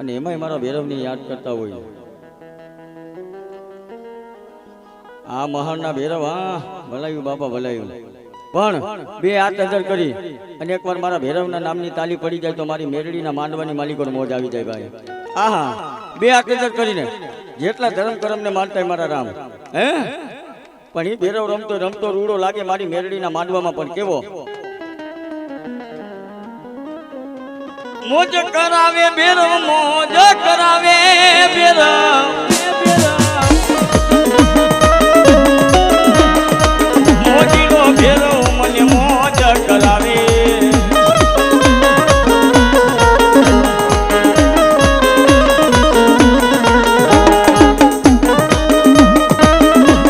અને એમાંય મારા ભૈરવને યાદ કરતા હોય. આ મહાનના ભૈરવ, હા ભલાયું બાપા ભલાયું. પણ બે હાથ અંદર કરી અને એકવાર મારા ભૈરવના નામની તાલી પડી જાય તો મારી મેરડીના માંડવાની માલિકોને મોજ આવી જાય ભાઈ. આહા, બે હાથ અંદર કરીને જેટલા ધર્મ કરમને માનતા મારા રામ. હે પણ એ ભૈરવ રમતો રમતો રૂડો લાગે મારી મેરડીના માંડવામાં પણ કેવો મોજ કરાવે ભૈરવ, મોજ કરાવે ભૈરવ. મોજીનો ભૈરવ મને મોજ કરાવે.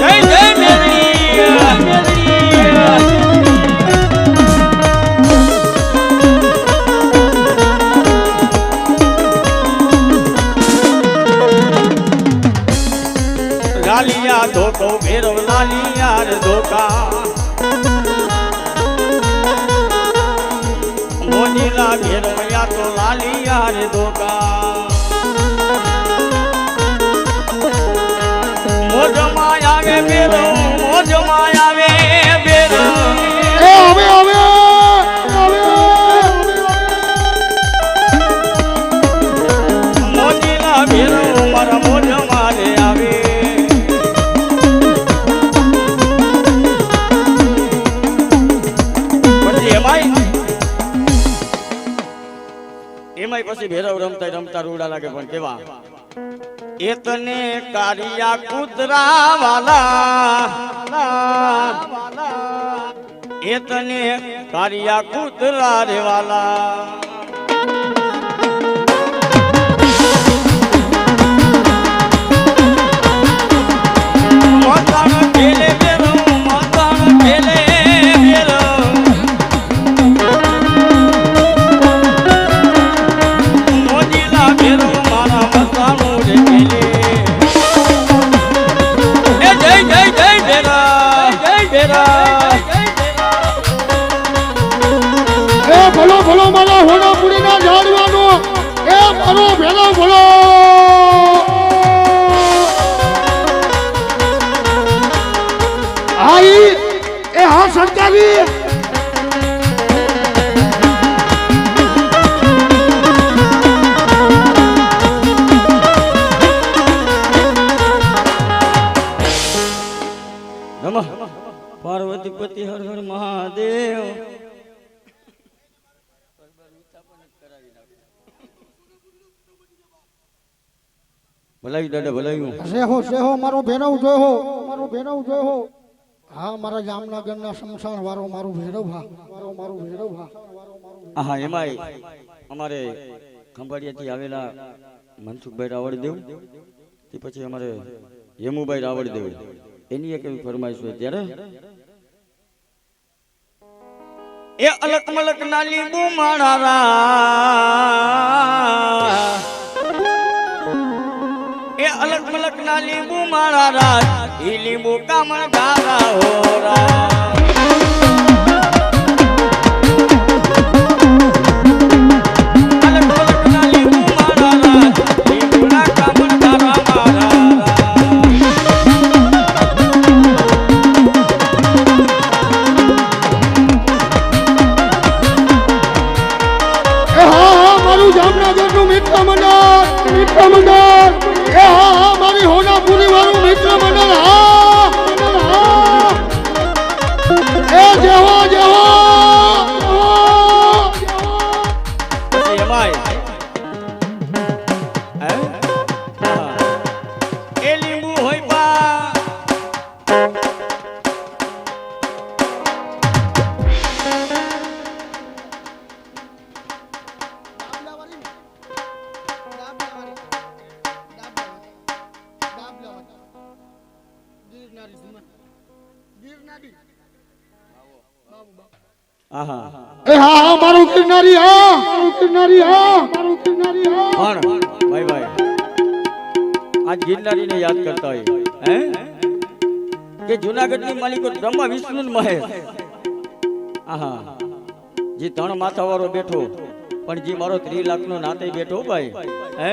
જય જય મેરડી, લાલિયા ધોકો ભૈરવ, લાલિયા રે ધોકા. મોજીલા ભૈરવ યા તો લાલિયા રે ધોકા. મોજમાં આવે ભૈરવ, મોજમાં આવે ભૈરવ. મોજીલા ભૈરવ મારા મોજમાં રે આવે. એમાંય પછી ભૈરવ રમતા રમતા રૂડા લાગે પણ કેવા એતને કારિયા કૂતરા વાલા, એતને કારિયા કૂતરા રે વાલા. માતાણ ખેલે ભૈરવ, માતાણ ખેલે ભૈરવ. ભલો ભલો મારા હોના પુરી ના જાડવાનો એ મારો ભેલો ભલો. આઈ એ હા સરકારી નમઃ પાર્વતી પતિ હર હર મહાદેવ. ભલાઈ દાદા ભલાયું. સેહો સેહો મારો ભેરવ જોયો, મારો ભેરવ જોયો. હા મારા જામનગરના શમશાન વાળો મારો ભેરવ. હા મારો ભેરવ. હા એમાંય અમારે ખંભાળિયાથી આવેલા મનસુખભાઈ રાવળદેવ, તે પછી અમારે હેમુભાઈ રાવળદેવ, એની એક એવી ફરમાઈશ હોય ત્યારે એ અલક મલક ના લીંબુ માળા, એ અલક મલક ના લીંબુ માળા રાજ, ઈ લીંબુ કામણ ગારા હોરા. જામનગરનું મિત્ર મંડળ, એ હા મારી હોનાપુરી વાળું મિત્ર મંડળ. હા એ જેવો જેવો એ લીંબુ હોય પા એ હા મારું કિરનારી. હા મારું કિરનારી. હા મારું કિરનારી. હા પણ ભાઈ ભાઈ આજ ગિરનારીને યાદ કરતા હોય હે કે જૂનાગઢની માલિકો બ્રહ્મા વિષ્ણુ મહેશ. આહા જે ત્રણ માથા વાળો બેઠો પણ જે મારો 3 લાખનો નાતે બેઠો ભાઈ હે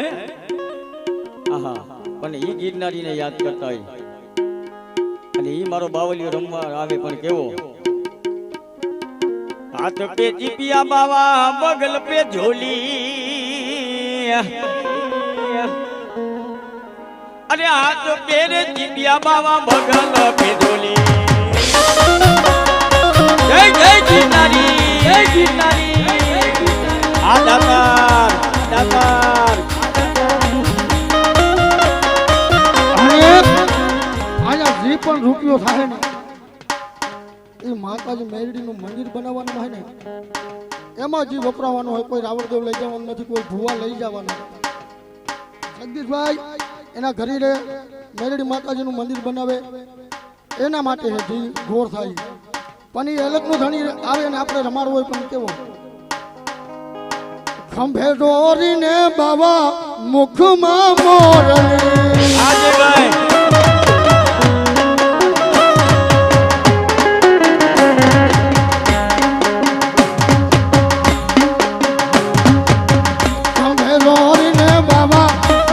આહા પણ ઈ ગિરનારીને યાદ કરતા હોય અને ઈ મારો બાવલિયો રમવા આવે પણ કેવો હાથ पे जीपिया बाबा बगल पे झोली अरे हाथ पे रे जीपिया बाबा बगल पे झोली जय जय गिरनारी आदाकार આયા જે પણ રૂપિયો થાય ને એ માતાજી મેરડીનું મંદિર બનાવવાનું હોય ને એમાં જે વપરાવાનું હોય કોઈ રાવણદેવ લઈ જવાનું નથી કોઈ ભુવા લઈ જવાનું જગદીશભાઈ એના ઘરે મેરડી માતાજીનું મંદિર બનાવે એના માટે છે જે ઘોર થાય પણ એ અલગનું ધણી આવે ને આપણે રમાડવું હોય પણ કેવો ખંભે દોરીને બાબા મુખમાં મોરલી આજે ભાઈ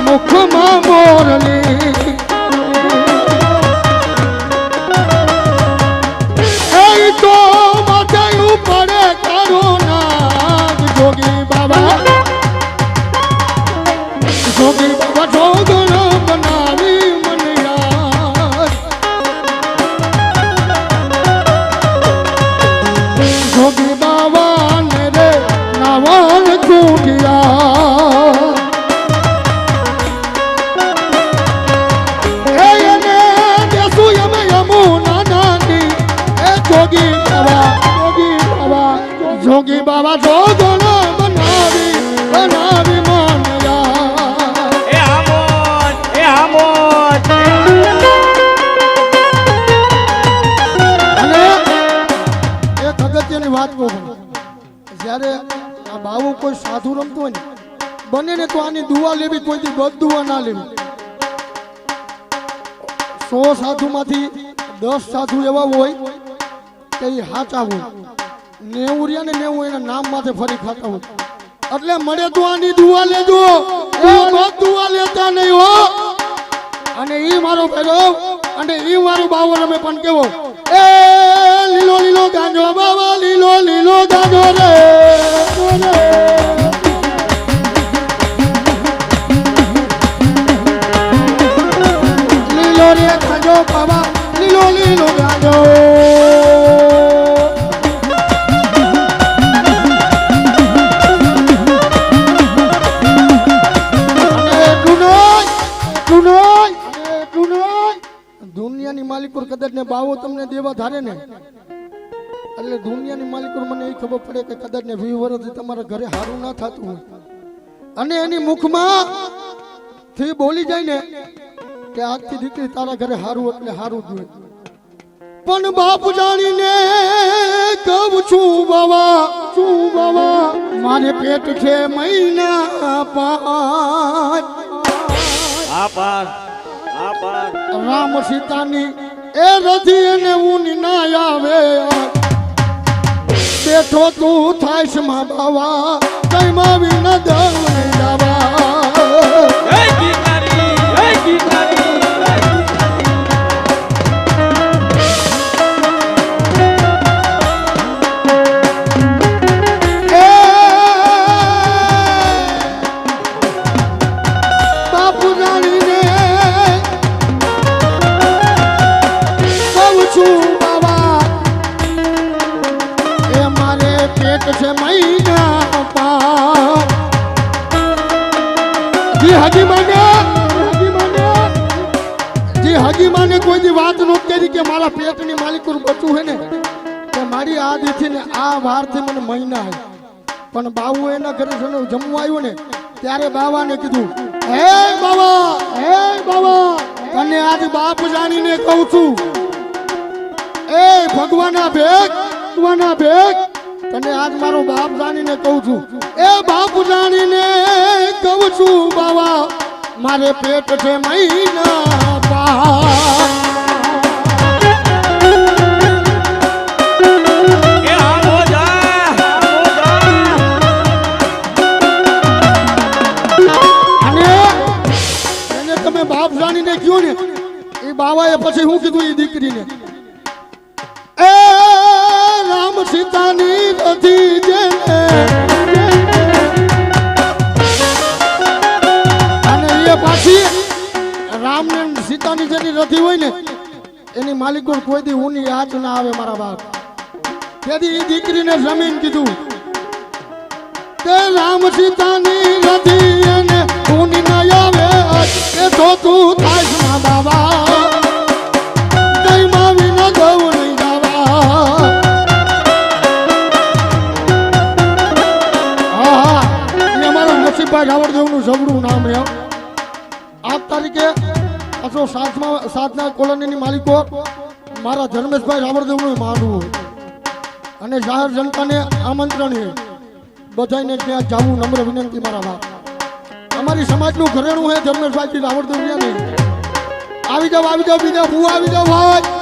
મુખમાં મોરલી એ તો માથાયું પડે કારો નાગ જોગી બાબા જોગણ બનાવી મને યાદ જોગી બાબા ને રે નાવણ કુટિયા જોગી બાબા જોગણ બનાવી મન એ આમોદ અને એક અગત્યની વાત કહું જ્યારે આ બાવું કોઈ સાધુ રમતું હોય ને બને ને તો આની દુઆ લેવી કોઈથી બદ દુઆ ના લેવી 100 સાધુમાંથી 10 સાધુ એવા હોય કે એ હાચા હોય 90 ને 90 એના નામ માથે ફરી ખાતા હોય એટલે મળે તો આની દુઆ લેજો એ બદ દુઆ લેતા નહીં હો અને ઈ મારો ભેરો અને ઈ મારો બાવો રમે પણ કેવો એ લીલો લીલો ગાંજો બાબા લીલો લીલો ગાંજો રે લીલો રે ગાંજો બાબા લીલો લીલો ગાંજો દુનિયાની માલિકો કદાચ ને બાવો તમને દેવા ધારે ને એટલે દુનિયાની માલિકો મને એ ખબર પડે કે કદાચ ને 20 વર્ષથી તમારા ઘરે હારું ના થતું હોય અને એની મુખમાં થી બોલી જાય ને કે આજથી દીકરી તારા ઘરે હારું એટલે હારું જ હોય પણ બાપ જાણીને કહું છું બાવા મારે પેટ છે મહિના 5 રામ સીતાની એ રથી એને ઊની ના આવે બેઠો તું થાઈશ માં બાવા કઈ માં વિના દવ જાવા જય ગિરનારી હજી મને કોઈ દી વાત નો કરી કે મારા પેટની માલિક બચવું હે ને કે મારી આ દીથી ને આ વારથી મને મહિના હે પણ બાબુ એના ઘરે જમવા આવ્યો ને ત્યારે બાવાને કીધું હે બાવા તને આજ બાપ જાણીને કહું છું એ ભગવાનના ભેગ તને આજ મારો બાપ જાણીને કહું છું એ બાપ જાણીને કહું છું બાવા મારે પેટ છે મહિના 5 રાણીને કયો ને એ બાવાએ પછી શું કીધું એ દીકરીને એ રામ સીતાની રથી જેને અને એ પાછી રામ ને સીતાની જેની રથી હોય ને એની માલિકો કોઈ દી ઊની આંચ ના આવે મારા બાપ તેથી એ દીકરીને જમીન કીધું તે રામ સીતાની રથી અને ઊની ના આવે એ તો તું થાશ માં બાબા જય માં વિના જવું નહીં જાવા હા એ અમારા નસીબભાઈ રાવળદેવનું જબરું નામ છે આ તારીખે અસો સાતના કોલોનીની માલિકો મારા ધર્મેશભાઈ રાવળદેવનું માનવું અને જાહેર જનતાને આમંત્રણ છે બધાને ત્યાં જવું નમ્ર વિનંતી મારા બાપ અમારી સમાજનું ઘરેણું છે ધર્મેશભાઈ રાવળદેવ આવી જાવ બીજા ભૂ આવી જાવ ભાઈ